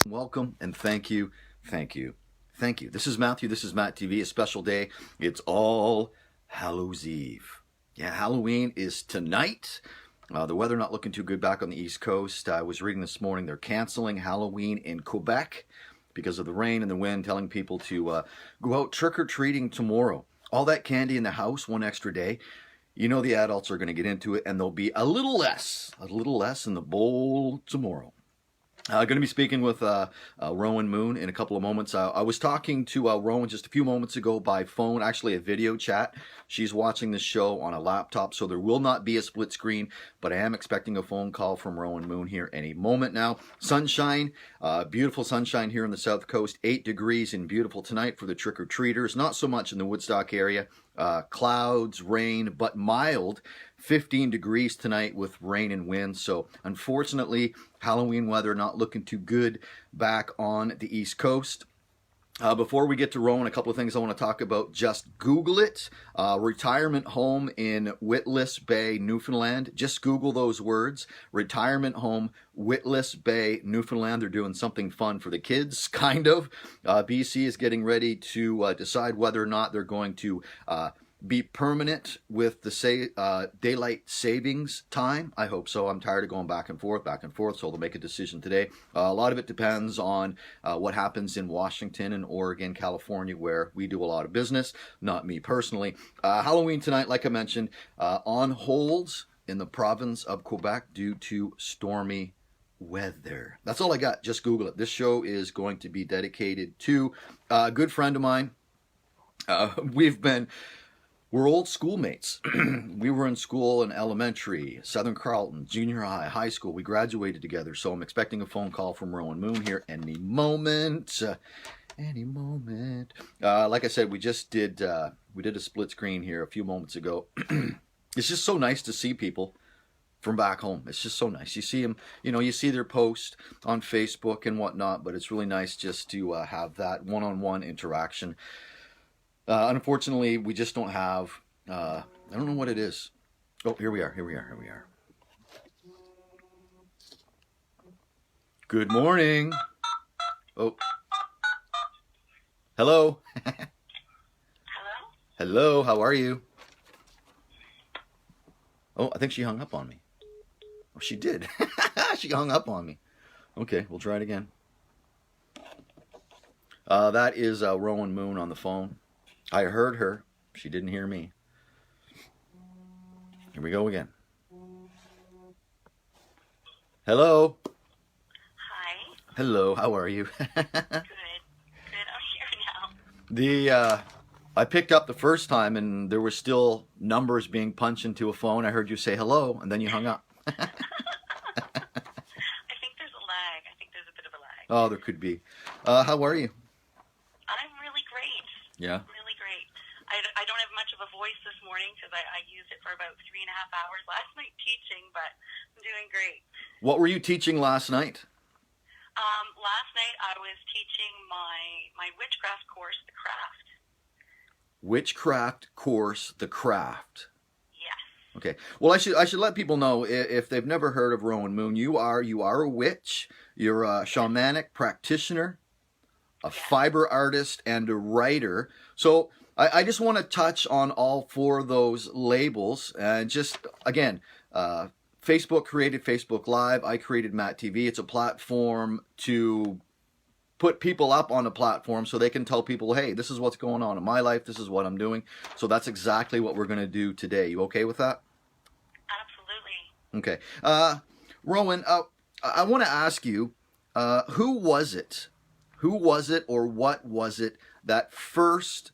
Welcome and thank you, thank you, thank you. This is Matthew, this is MattTv, a special day. It's All Hallows Eve. Yeah, Halloween is tonight. The weather not looking too good back on the East Coast. I was reading this morning they're canceling Halloween in Quebec because of the rain and the wind, telling people to go out trick-or-treating tomorrow. All that candy in the house, one extra day. You know the adults are going to get into it, and there'll be a little less in the bowl tomorrow. Going to be speaking with Rowan Moon in a couple of moments. I was talking to Rowan just a few moments ago by phone, actually a video chat. She's watching this show on a laptop, so there will not be a split screen, but I am expecting a phone call from Rowan Moon here any moment now. Sunshine, beautiful sunshine here on the South Coast, 8 degrees and beautiful tonight for the trick-or-treaters. Not so much in the Woodstock area. Clouds, rain, but mild. 15 degrees tonight with rain and wind. So unfortunately, Halloween weather not looking too good back on the East Coast. Before we get to Rowan, a couple of things I want to talk about. Just Google it. Retirement home in Witless Bay, Newfoundland. Just Google those words. Retirement home, Witless Bay, Newfoundland. They're doing something fun for the kids, kind of. BC is getting ready to decide whether or not they're going to be permanent with the daylight savings time. I hope so. I'm tired of going back and forth, so they'll make a decision today. A lot of it depends on what happens in Washington and Oregon, California, where we do a lot of business, not me personally. Halloween tonight, like I mentioned, on hold in the province of Quebec due to stormy weather. That's all I got. Just Google it. This show is going to be dedicated to a good friend of mine. We're old schoolmates. We were in school in elementary, Southern Carleton, junior high, high school. We graduated together, so I'm expecting a phone call from Rowan Moon here any moment. Any moment. Like I said, we did a split screen here a few moments ago. It's just so nice to see people from back home. It's just so nice. You see them, you see their post on Facebook and whatnot, but it's really nice just to have that one-on-one interaction. Unfortunately, we just don't have, I don't know what it is. Oh, here we are. Good morning. Oh. Hello. Hello? Hello, how are you? Oh, I think she hung up on me. Oh, she did. She hung up on me. Okay, we'll try it again. That is Rowan Moon on the phone. I heard her. She didn't hear me. Here we go again. Hello. Hi. Hello. How are you? Good. I'm here now. I picked up the first time, and there were still numbers being punched into a phone. I heard you say hello, and then you hung up. I think there's a lag. I think there's a bit of a lag. Oh, there could be. How are you? I'm really great. Yeah. Really great. I don't have much of a voice this morning because I used it for about 3.5 hours last night teaching, but I'm doing great. What were you teaching last night? Last night I was teaching my witchcraft course, The Craft. Witchcraft course, The Craft. Yes. Okay. Well, I should let people know, if they've never heard of Rowan Moon, you are a witch. You're a shamanic practitioner, a fiber artist, and a writer. So I just want to touch on all four of those labels. And just, again, Facebook created Facebook Live. I created MattTv. It's a platform to put people up on a platform so they can tell people, hey, this is what's going on in my life. This is what I'm doing. So that's exactly what we're going to do today. You okay with that? Absolutely. Okay. Rowan, I want to ask you, who was it? Who was it, or what was it that first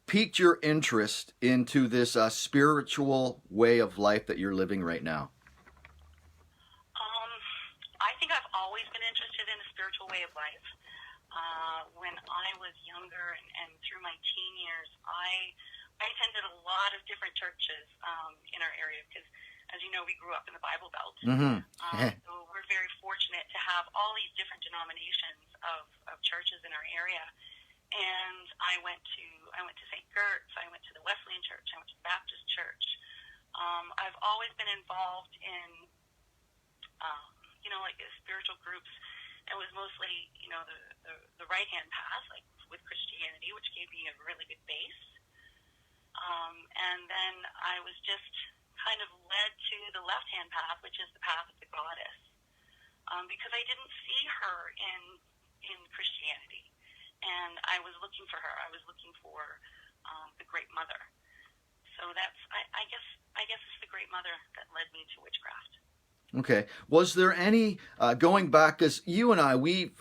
piqued your interest into this spiritual way of life that you're living right now? I think I've always been interested in the spiritual way of life. When I was younger and through my teen years, I attended a lot of different churches in our area because, as you know, we grew up in the Bible Belt. Mm-hmm. So we're very fortunate to have all these different denominations of churches in our area. And I went to St. Gert's, I went to the Wesleyan Church, I went to the Baptist Church. I've always been involved in, like spiritual groups it was mostly, the right-hand path, like with Christianity, which gave me a really good base. And then I was just kind of led to the left-hand path, which is the path of the goddess, because I didn't see her in Christianity, and I was looking for her. I was looking for the Great Mother. So that's, I guess it's the Great Mother that led me to witchcraft. Okay. Was there any going back? Because you and I, we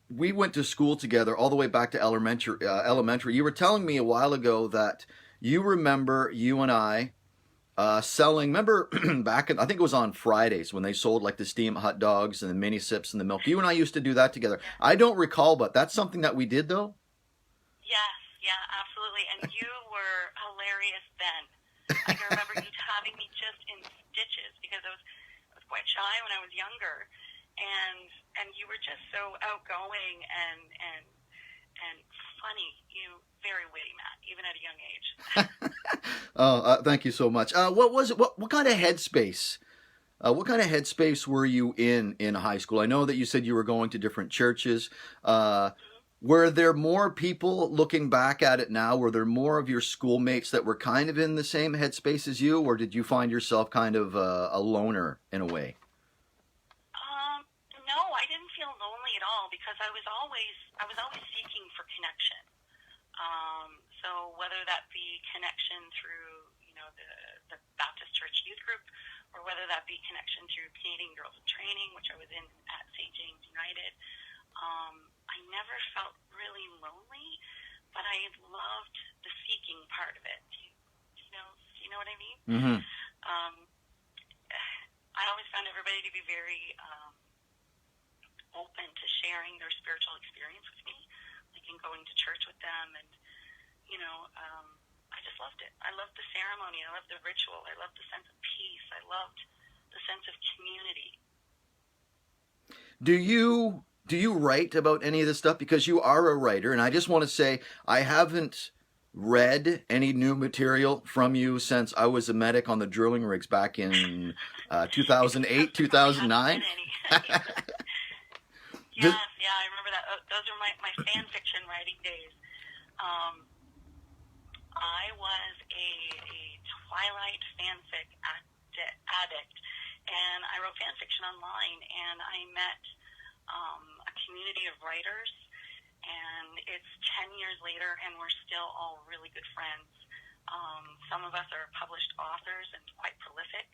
went to school together all the way back to elementary. You were telling me a while ago that you remember you and I selling. Remember back in, I think it was on Fridays when they sold like the steamed hot dogs and the mini sips and the milk. You and I used to do that together. Yeah. I don't recall, but that's something that we did though. Yes, yeah, absolutely. And you were hilarious then. I can remember you having me just in stitches because I was quite shy when I was younger, and you were just so outgoing and funny. You very witty, Matt, even at a young age. Thank you so much. What was it? What kind of headspace? What kind of headspace were you in high school? I know that you said you were going to different churches. Were there more people looking back at it now? Were there more of your schoolmates that were kind of in the same headspace as you, or did you find yourself kind of a loner in a way? No, I didn't feel lonely at all because I was always seeking for connection. So whether that be connection through the Baptist Church Youth Group, or whether that be connection through Canadian Girls in Training, which I was in at St. James United. I never felt really lonely, but I loved the seeking part of it. Do you know what I mean? Mm-hmm. I always found everybody to be very open to sharing their spiritual experience with me, like in going to church with them, and I just loved it. I loved the ceremony. I loved the ritual. I loved the sense of peace. I loved the sense of community. Do you write about any of this stuff? Because you are a writer, and I just want to say I haven't read any new material from you since I was a medic on the drilling rigs back in 2008, 2009. Yes, I remember that. Those are my fan fiction writing days. I was a Twilight fanfic addict, and I wrote fan fiction online, and I met a community of writers, and it's 10 years later, and we're still all really good friends. Some of us are published authors and quite prolific.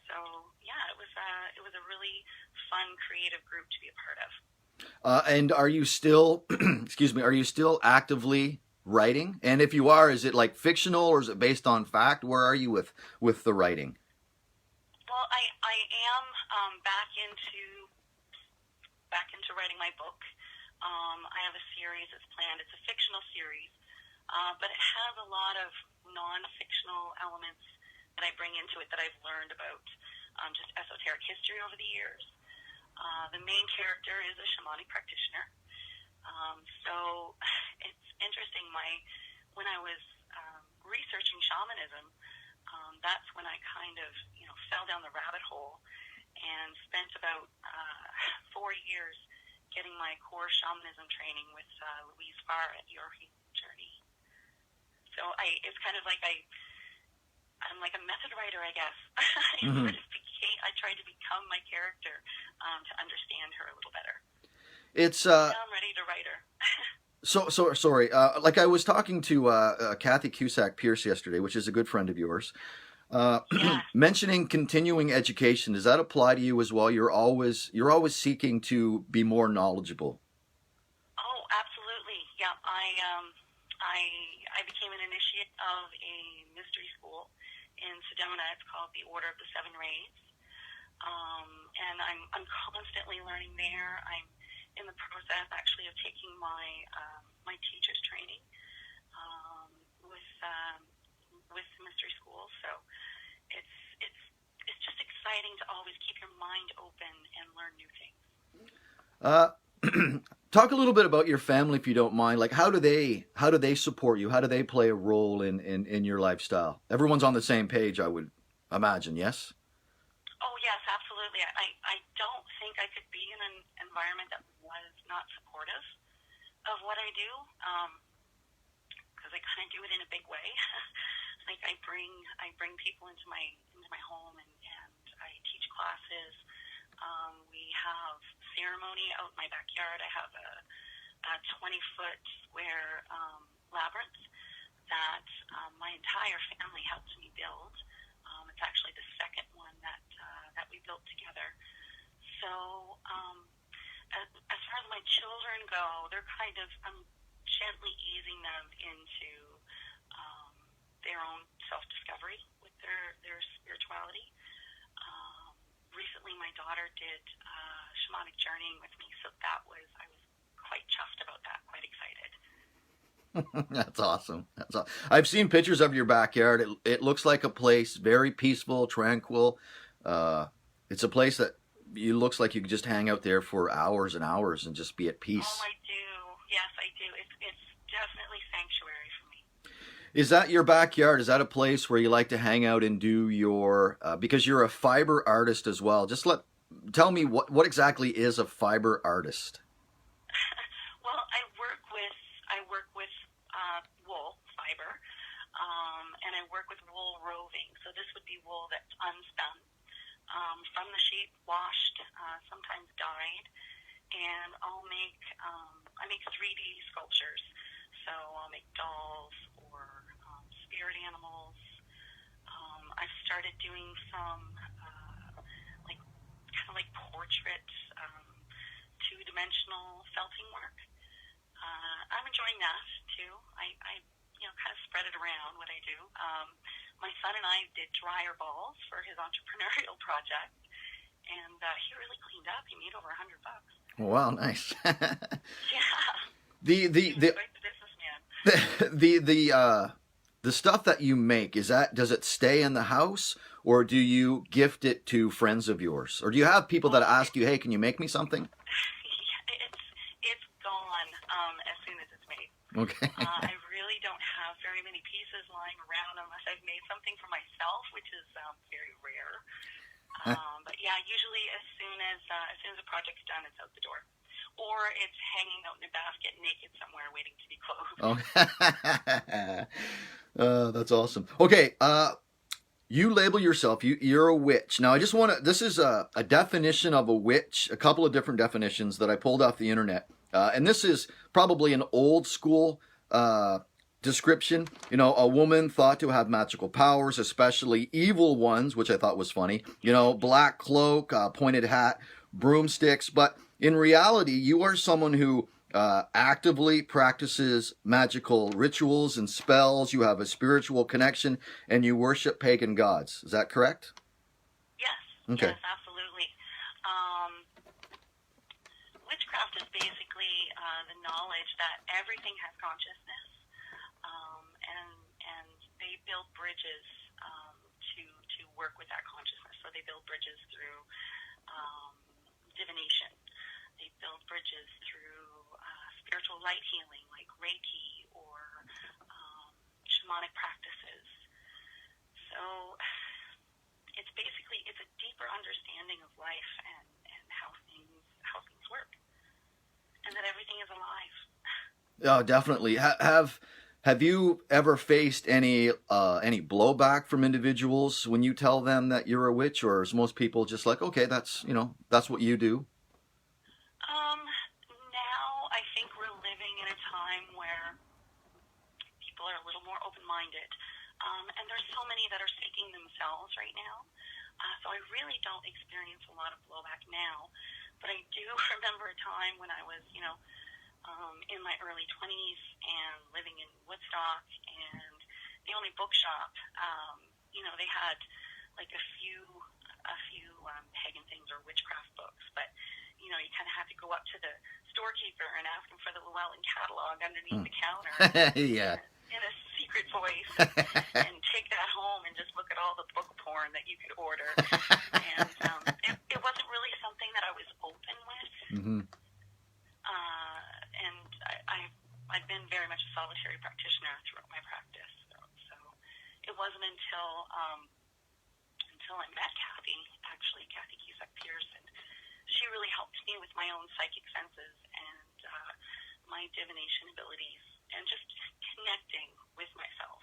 So yeah, it was a really fun, creative group to be a part of. And are you still, excuse me, are you still actively writing? And if you are, is it like fictional or is it based on fact? Where are you with the writing? Well, I am back into writing my book. I have a series that's planned. It's a fictional series, but it has a lot of non-fictional elements that I bring into it that I've learned about just esoteric history over the years. The main character is a shamanic practitioner. So it's interesting. When I was researching shamanism, that's when I kind of fell down the rabbit hole and spent about 4 years getting my core shamanism training with Louise Farr at Your Healing Journey. So it's kind of like I'm like a method writer, I guess. Mm-hmm. I tried to become my character to understand her a little better. It's now I'm ready to write her. So sorry. Like I was talking to Kathy Cusack Pierce yesterday, which is a good friend of yours. Mentioning continuing education, does that apply to you as well? You're always seeking to be more knowledgeable. Oh, absolutely. Yeah, I became an initiate of a mystery school in Sedona. It's called the Order of the Seven Rays, and I'm constantly learning there. I'm in the process actually of taking my my teacher's training with mystery school. So it's just exciting to always keep your mind open and learn new things. Talk a little bit about your family, if you don't mind. Like, how do they support you? How do they play a role in your lifestyle? Everyone's on the same page, I would imagine. Yes. Oh yes, absolutely. I don't think I could be in an environment that was not supportive of what I do, because I kind of do it in a big way. Like I bring people into my home, and I teach classes. We have ceremony out in my backyard. I have a 20-foot square labyrinth that my entire family helped me build. It's actually the second one that we built together. So as far as my children go, they're kind of, I'm gently easing them into their own self-discovery with their spirituality. Recently, my daughter did shamanic journeying with me, so I was quite chuffed about that, quite excited. That's awesome. I've seen pictures of your backyard. It looks like a place very peaceful, tranquil. It's a place that looks like you could just hang out there for hours and hours and just be at peace. Oh, I do. Yes, I do. It's definitely sanctuary for me. Is that your backyard? Is that a place where you like to hang out and do your? Because you're a fiber artist as well. Tell me what exactly is a fiber artist? Well, I work with wool fiber, and I work with wool roving. So this would be wool that's unspun from the sheep, washed, sometimes dyed, and I make 3D sculptures. So I'll make dolls or spirit animals. I've started doing some kind of like portrait, two-dimensional felting work. I'm enjoying that too. I kind of spread it around what I do. My son and I did dryer balls for his entrepreneurial project, and he really cleaned up. He made over $100. Wow, nice. Yeah. Quite the businessman. The stuff that you make, does it stay in the house, or do you gift it to friends of yours, or do you have people that ask you, hey, can you make me something? It's gone as soon as it's made. Okay. I really don't have very many pieces lying around unless I've made something for myself, which is very rare. But yeah, usually as soon as the project's done, it's out the door, or it's hanging out in a basket naked somewhere waiting to be closed. Oh, that's awesome. Okay, you label yourself, you're a witch. Now, this is a definition of a witch, a couple of different definitions that I pulled off the internet. And this is probably an old school description. A woman thought to have magical powers, especially evil ones, which I thought was funny. Black cloak, pointed hat, broomsticks. But in reality, you are someone who actively practices magical rituals and spells. You have a spiritual connection, and you worship pagan gods. Is that correct? Yes. Okay. Yes, absolutely. Witchcraft is basically the knowledge that everything has consciousness, and they build bridges to work with that consciousness. So they build bridges through divination. They build bridges through spiritual light healing, like Reiki or shamanic practices. So it's a deeper understanding of life and how things work, and that everything is alive. Oh, definitely. Have you ever faced any blowback from individuals when you tell them that you're a witch, or is most people just like, okay, that's what you do? Now I think we're living in a time where people are a little more open-minded, and there's so many that are seeking themselves right now. So I really don't experience a lot of blowback now, but I do remember a time when I was, in my early 20s and living in Woodstock, and the only bookshop, they had like a few pagan things or witchcraft books, but you kind of had to go up to the storekeeper and ask him for the Llewellyn catalog underneath the counter. Yeah. In a secret voice, and take that home and just look at all the book porn that you could order. And it wasn't really something that I was open with. Mm-hmm. And I've been very much a solitary practitioner throughout my practice. So it wasn't until I met Kathy Cusack Pierce, and she really helped me with my own psychic senses and my divination abilities and just connecting with myself.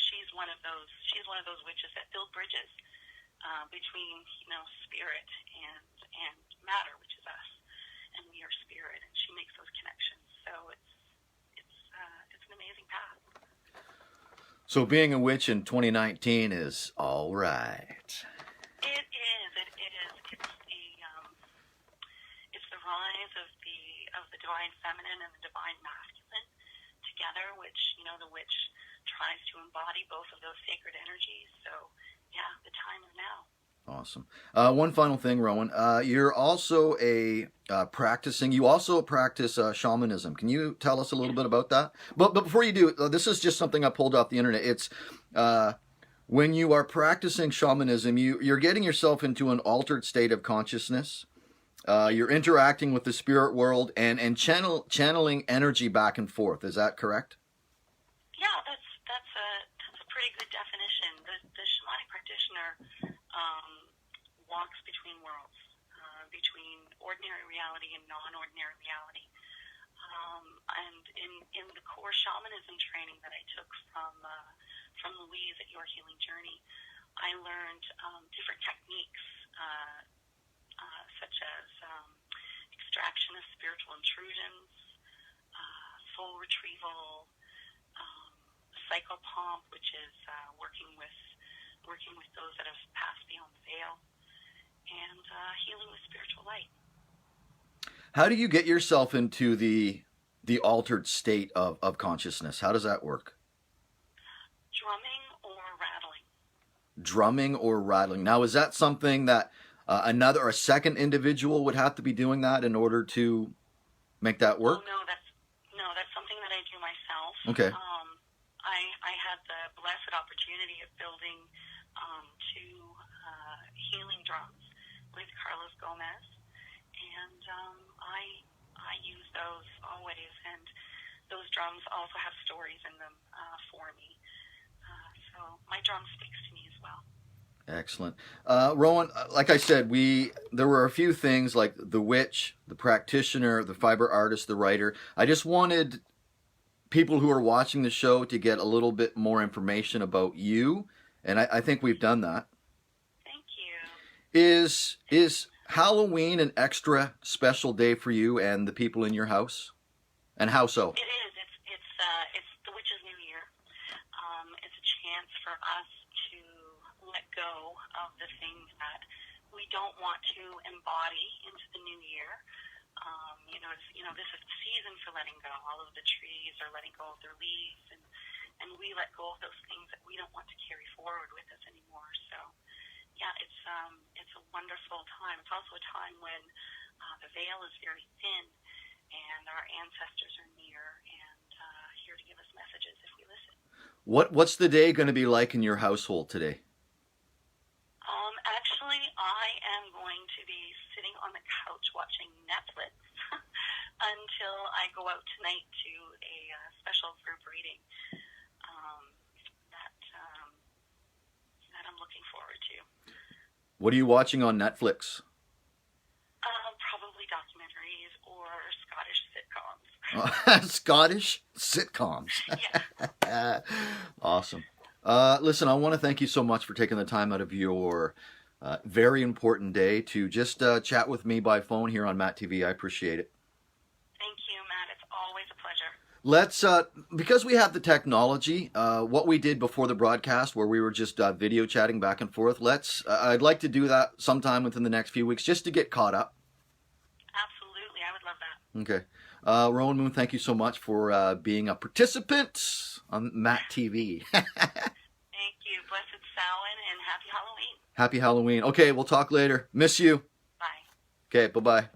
She's one of those witches that build bridges between, spirit and matter, which is us, and we are spirit, and she makes those connections. So it's an amazing path. So being a witch in 2019 is all right. It is. It's the rise of the divine feminine and the divine masculine together, which the witch tries to embody both of those sacred energies. So yeah, the time is now. Awesome. One final thing, Rowan. You're also you also practice shamanism. Can you tell us a little bit about that? But before you do, this is just something I pulled off the internet. It's when you are practicing shamanism, you're getting yourself into an altered state of consciousness. You're interacting with the spirit world and channeling energy back and forth. Is that correct? Yeah, that's a pretty good definition. The Shamanic Practitioner walks between worlds, between ordinary reality and non-ordinary reality. And in the core shamanism training that I took from Louise at Your Healing Journey, I learned different techniques, such as extraction of spiritual intrusions, soul retrieval, psychopomp, which is working with those that have passed beyond the veil, and healing with spiritual light. How do you get yourself into the altered state of consciousness? How does that work? Drumming or rattling. Drumming or rattling. Now, is that something that a second individual would have to be doing that in order to make that work? Oh, no, that's something that I do myself. Okay. I had the blessed opportunity of building two healing drums with Carlos Gomez, and I use those always, and those drums also have stories in them for me. So my drum speaks to me as well. Excellent. Rowan, like I said, there were a few things like the witch, the practitioner, the fiber artist, the writer. I just wanted people who are watching the show to get a little bit more information about you, and I think we've done that. Thank you. Is Halloween an extra special day for you and the people in your house? And how so? It is. It's the Witch's New Year. It's a chance for us to let go of the things that we don't want to embody into the new year. This is the season for letting go. All of the trees are letting go of their leaves, and we let go of those things that we don't want to carry forward with us anymore. So, yeah, it's a wonderful time. It's also a time when the veil is very thin, and our ancestors are near and here to give us messages if we listen. What's the day going to be like in your household today? Actually, I am going to be sitting on the couch watching Netflix until I go out tonight to a special group reading that I'm looking forward to. What are you watching on Netflix? Probably documentaries or Scottish sitcoms. Scottish sitcoms. Yeah. Awesome. Listen, I want to thank you so much for taking the time out of your very important day to just chat with me by phone here on MattTv. I appreciate it. Thank you, Matt. It's always a pleasure. Let's, because we have the technology, what we did before the broadcast where we were just video chatting back and forth, I'd like to do that sometime within the next few weeks just to get caught up. Absolutely. I would love that. Okay. Rowan Moon, thank you so much for being a participant on MattTv. Thank you. Blessed Samhain and happy Halloween. Happy Halloween. Okay, we'll talk later. Miss you. Bye. Okay, bye-bye.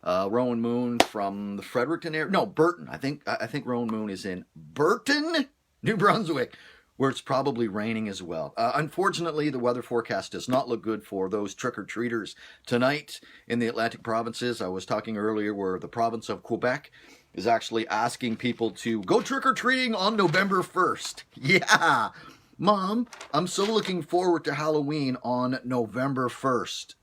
Rowan Moon from the Fredericton area. No, Burton. I think Rowan Moon is in Burton, New Brunswick, where it's probably raining as well. Unfortunately, the weather forecast does not look good for those trick-or-treaters tonight in the Atlantic provinces. I was talking earlier where the province of Quebec is actually asking people to go trick-or-treating on November 1st. Yeah! Mom, I'm so looking forward to Halloween on November 1st.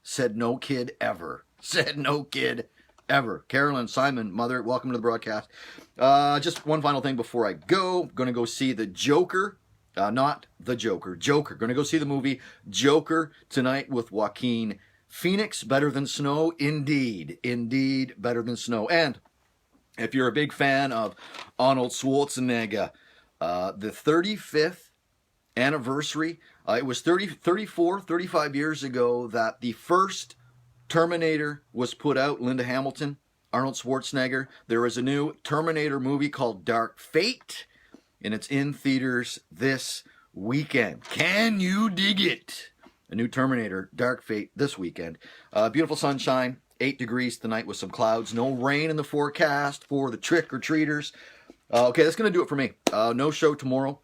Said no kid ever. Said no kid ever. Carolyn, Simon, Mother, welcome to the broadcast. Just one final thing before I go. Going to go see the Joker. Not the Joker. Joker. Going to go see the movie Joker tonight with Joaquin Phoenix. Better than snow? Indeed. Indeed, better than snow. And if you're a big fan of Arnold Schwarzenegger, the 35th anniversary, it was 35 years ago that the first Terminator was put out. Linda Hamilton, Arnold Schwarzenegger. There is a new Terminator movie called Dark Fate, and it's in theaters this weekend. Can you dig it? A new Terminator, Dark Fate, this weekend. Beautiful sunshine, 8 degrees tonight with some clouds. No rain in the forecast for the trick-or-treaters. Okay, that's going to do it for me. No show tomorrow.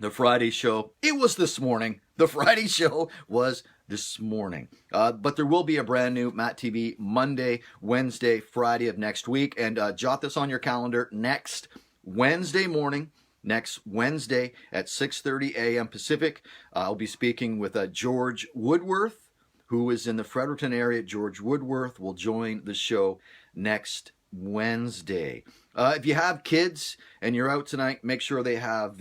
The Friday show, it was this morning. The Friday show was this morning. But there will be a brand new MattTv Monday, Wednesday, Friday of next week. And jot this on your calendar. Next Wednesday morning, next Wednesday at 6:30 a.m. Pacific, I'll be speaking with George Woodworth, who is in the Fredericton area. George Woodworth will join the show next Wednesday. If you have kids and you're out tonight, make sure they have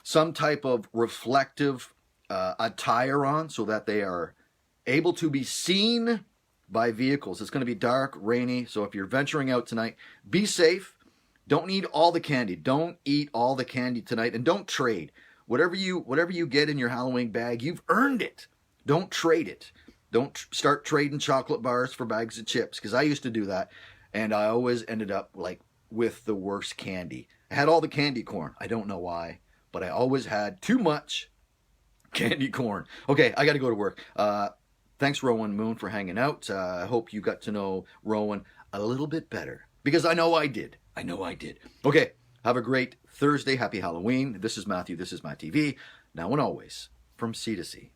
some type of reflective attire on so that they are able to be seen by vehicles. It's going to be dark, rainy, so if you're venturing out tonight, be safe. Don't eat all the candy. Don't eat all the candy tonight, and don't trade. Whatever you get in your Halloween bag, you've earned it. Don't trade it. Don't start trading chocolate bars for bags of chips, because I used to do that, and I always ended up with the worst candy. I had all the candy corn. I don't know why, but I always had too much candy corn. Okay, I got to go to work. Thanks, Rowan Moon, for hanging out. I hope you got to know Rowan a little bit better, because I know I did. Okay, have a great Thursday. Happy Halloween. This is Matthew. This is MattTv. Now and always, from sea to sea.